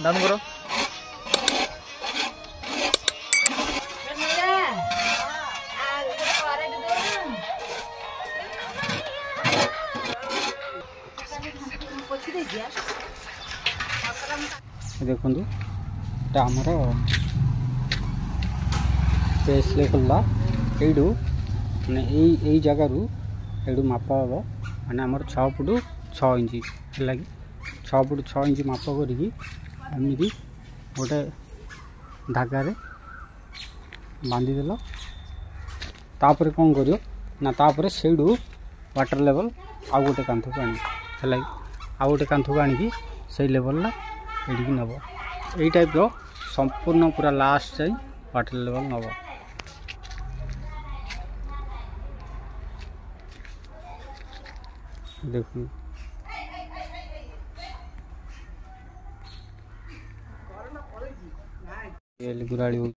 Down करो। देखु आमर पेस लेवल यू मैंने यही जगार यू माप हम मैंने आमर 6 फुट 6 इंच है कि 6 फुट 6 इंच माप करमती गोटे धागार बांधीदेल तापर कौन कर ना तापर से वाटर लेवल आउ गोटे कांथ को आने आउ गोटे कांथ को आनिकी से लेवल एडिकी नब यही टाइप रो संपूर्ण पूरा लास्ट जाए वाटर लेवल नब। देखो गुराड़ी